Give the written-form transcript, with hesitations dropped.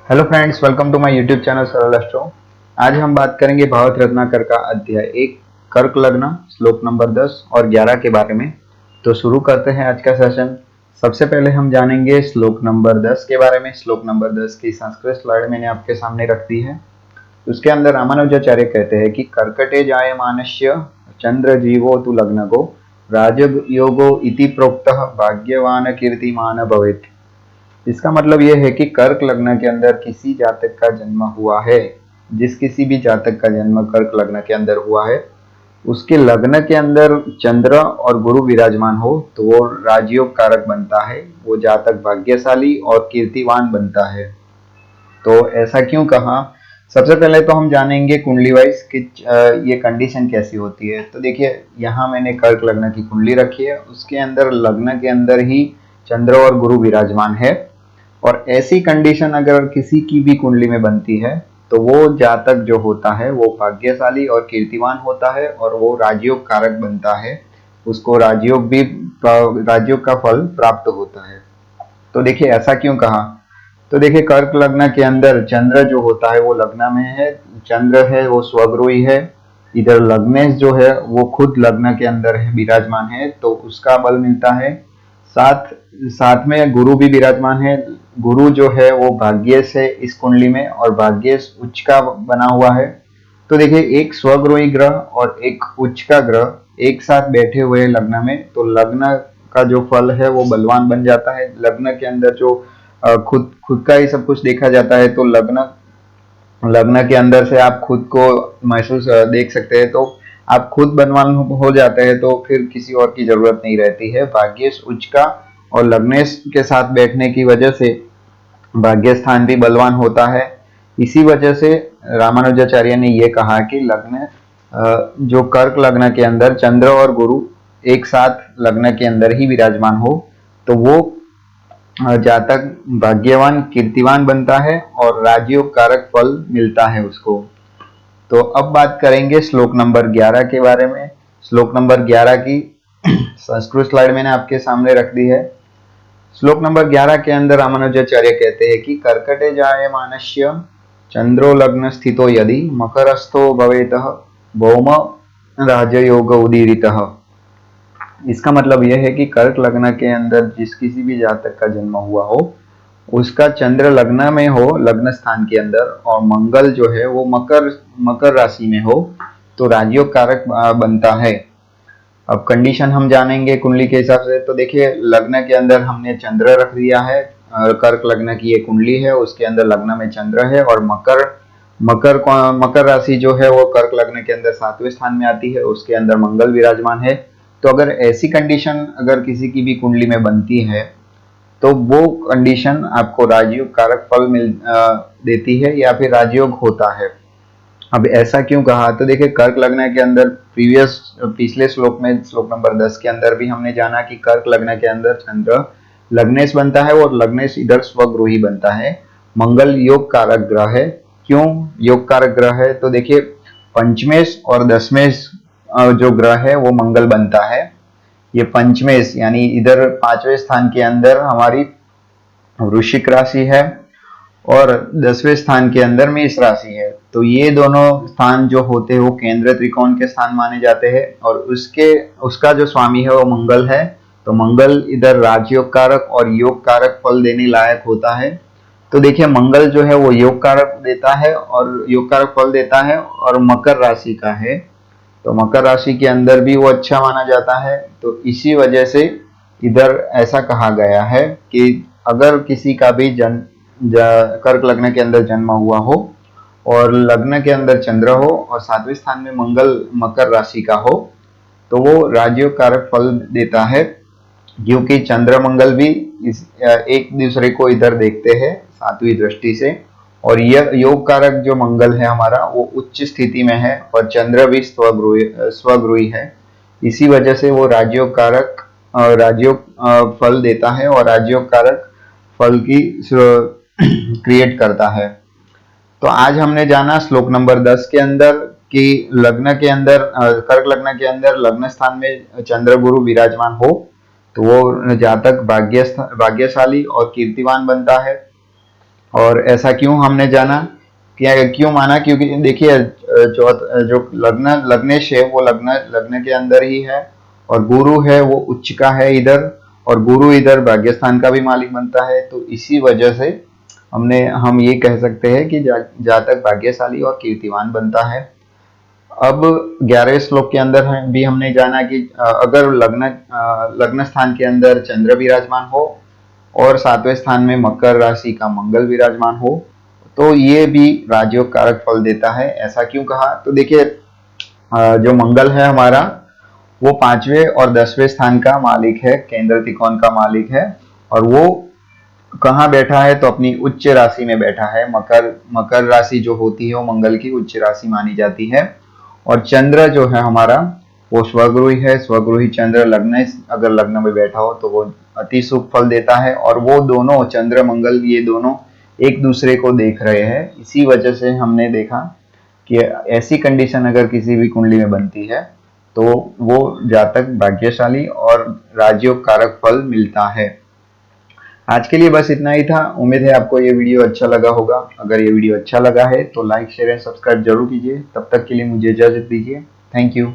Hello friends, welcome to my YouTube channel Saral Astro. आज हम बात करेंगे भावत रत्नाकर का अध्याय 1 कर्क लग्न श्लोक नंबर 10 और 11 के बारे में। तो शुरू करते हैं आज का सेशन। सबसे पहले हम जानेंगे श्लोक नंबर 10 के बारे में। श्लोक नंबर 10 की संस्कृत स्लाइड मैंने आपके सामने रख दी है। उसके अंदर रामानुजाचार्य कहते हैं कि कर्कटे जायमानस्य चंद्र जीवो तु लग्नको राजयोगो इति प्रोक्तः भाग्यवान कीर्तिमान भवेत्। इसका मतलब यह है कि कर्क लग्न के अंदर किसी जातक का जन्म हुआ है, जिस किसी भी जातक का जन्म कर्क लग्न के अंदर हुआ है, उसके लग्न के अंदर चंद्र और गुरु विराजमान हो तो वो राजयोग कारक बनता है, वो जातक भाग्यशाली और कीर्तिवान बनता है। तो ऐसा क्यों कहा? सबसे पहले तो हम जानेंगे कुंडली वाइज कि ये कंडीशन कैसी होती है। तो देखिए, यहाँ मैंने कर्क लग्न की कुंडली रखी है, उसके अंदर लग्न के अंदर ही चंद्र और गुरु विराजमान है। और ऐसी कंडीशन अगर किसी की भी कुंडली में बनती है तो वो जातक जो होता है वो भाग्यशाली और कीर्तिवान होता है और वो राजयोग कारक बनता है, उसको राजयोग का फल प्राप्त होता है। तो देखिए, ऐसा क्यों कहा? तो देखिए, कर्क लग्न के अंदर चंद्र जो होता है वो लग्न में है, चंद्र है वो स्वगृही है। इधर लग्नेश जो है वो खुद लग्न के अंदर है, विराजमान है, तो उसका बल मिलता है। साथ साथ में गुरु भी विराजमान है। गुरु जो है वो भाग्येश है इस कुंडली में, और भाग्येश उच्च का बना हुआ है। तो देखिए, एक स्वगृही ग्रह और एक उच्च का ग्रह एक साथ बैठे हुए लग्न में, तो लग्न का जो फल है वो बलवान बन जाता है। लग्न के अंदर जो खुद खुद का ही सब कुछ देखा जाता है, तो लग्न लग्न के अंदर से आप खुद को महसूस देख सकते हैं, तो आप खुद बलवान हो जाते हैं, तो फिर किसी और की जरूरत नहीं रहती है। भाग्येश उच्च का और लग्नेश के साथ बैठने की वजह से भाग्य स्थान भी बलवान होता है। इसी वजह से रामानुजाचार्य ने यह कहा कि लग्न जो कर्क लग्न के अंदर चंद्र और गुरु एक साथ लग्न के अंदर ही विराजमान हो तो वो जातक भाग्यवान कीर्तिवान बनता है और राजयोग कारक फल मिलता है उसको। तो अब बात करेंगे श्लोक नंबर 11 के बारे में। श्लोक नंबर 11 की संस्कृत स्लाइड मैंने आपके सामने रख दी है। श्लोक नंबर 11 के अंदर रामानुजाचार्य कहते हैं कि कर्कटे जायमानस्य चंद्रो लग्न स्थितो यदि मकरस्थो भवेतः भौम राजयोग उदीरितः। इसका मतलब यह है कि कर्क लग्न के अंदर जिस किसी भी जातक का जन्म हुआ हो, उसका चंद्र लग्न में हो, लग्न स्थान के अंदर, और मंगल जो है वो मकर राशि में हो, तो राजयोग कारक बनता है। अब कंडीशन हम जानेंगे कुंडली के हिसाब से। तो देखिए, लग्न के अंदर हमने चंद्र रख दिया है। कर्क लग्न की ये कुंडली है, उसके अंदर लग्न में चंद्र है, और मकर राशि जो है वो कर्क लग्न के अंदर 7वें स्थान में आती है, उसके अंदर मंगल विराजमान है। तो अगर ऐसी कंडीशन अगर किसी की भी कुंडली में बनती है तो वो कंडीशन आपको राजयोग कारक फल देती है या फिर राजयोग होता है। अब ऐसा क्यों कहा? तो देखिए, कर्क लग्न के अंदर पिछले श्लोक में, श्लोक नंबर 10 के अंदर भी हमने जाना कि कर्क लग्न के अंदर चंद्र लग्नेश बनता है और लग्नेश इधर स्वगृही बनता है। मंगल योग कारक ग्रह है। क्यों योग कारक ग्रह है? तो देखिए, पंचमेश और दशमेश जो ग्रह है वो मंगल बनता है। ये पंचमेश यानी इधर 5वें स्थान के अंदर हमारी वृश्चिक राशि है और 10वें स्थान के अंदर मेष राशि है। तो ये दोनों स्थान जो होते हैं वो केंद्र त्रिकोण के स्थान माने जाते हैं, और उसका जो स्वामी है वो मंगल है। तो मंगल इधर राजयोग कारक और योग कारक फल देने लायक होता है। तो देखिए, मंगल जो है वो योग कारक देता है और योग कारक फल देता है, और मकर राशि का है, तो मकर राशि के अंदर भी वो अच्छा माना जाता है। तो इसी वजह से इधर ऐसा कहा गया है कि अगर किसी का भी कर्क लग्न के अंदर जन्म हुआ हो और लग्न के अंदर चंद्र हो और 7वें स्थान में मंगल मकर राशि का हो, तो वो राजयोग कारक फल देता है, क्योंकि चंद्र मंगल भी एक दूसरे को इधर देखते हैं 7वीं दृष्टि से। और यह योग कारक जो मंगल है हमारा वो उच्च स्थिति में है, और चंद्र भी स्वगृही है। इसी वजह से वो राजयोग कारक राजयोग फल देता है और राजयोग कारक फल की क्रिएट करता है। तो आज हमने जाना श्लोक नंबर 10 के अंदर कि लग्न के अंदर कर्क लग्न के अंदर लग्न स्थान में चंद्र गुरु विराजमान हो तो वो जातक भाग्यशाली और कीर्तिवान बनता है। और ऐसा क्यों हमने जाना, क्यों माना, क्योंकि देखिए जो लग्नेश है वो लग्न लग्न के अंदर ही है, और गुरु है वो उच्च का है इधर, और गुरु इधर भाग्यस्थान का भी मालिक बनता है। तो इसी वजह से हम ये कह सकते हैं कि जातक भाग्यशाली और कीर्तिवान बनता है। अब 11वें श्लोक के अंदर भी हमने जाना कि अगर लग्न स्थान के अंदर चंद्र विराजमान हो और 7वें स्थान में मकर राशि का मंगल विराजमान हो तो ये भी राजयोग कारक फल देता है। ऐसा क्यों कहा, तो देखिए जो मंगल है हमारा वो 5वें और 10वें स्थान का मालिक है, केंद्र त्रिकोण का मालिक है, और वो कहाँ बैठा है, तो अपनी उच्च राशि में बैठा है। मकर राशि जो होती है वो मंगल की उच्च राशि मानी जाती है। और चंद्र जो है हमारा वो स्वगृही है, स्वगृही चंद्र अगर लग्न में बैठा हो तो वो अति शुभ फल देता है। और वो दोनों चंद्र मंगल ये दोनों एक दूसरे को देख रहे हैं। इसी वजह से हमने देखा कि ऐसी कंडीशन अगर किसी भी कुंडली में बनती है तो वो जातक भाग्यशाली और राजयोग कारक फल मिलता है। आज के लिए बस इतना ही था। उम्मीद है आपको ये वीडियो अच्छा लगा होगा। अगर ये वीडियो अच्छा लगा है तो लाइक शेयर एंड सब्सक्राइब जरूर कीजिए। तब तक के लिए मुझे इजाजत दीजिए। Thank you.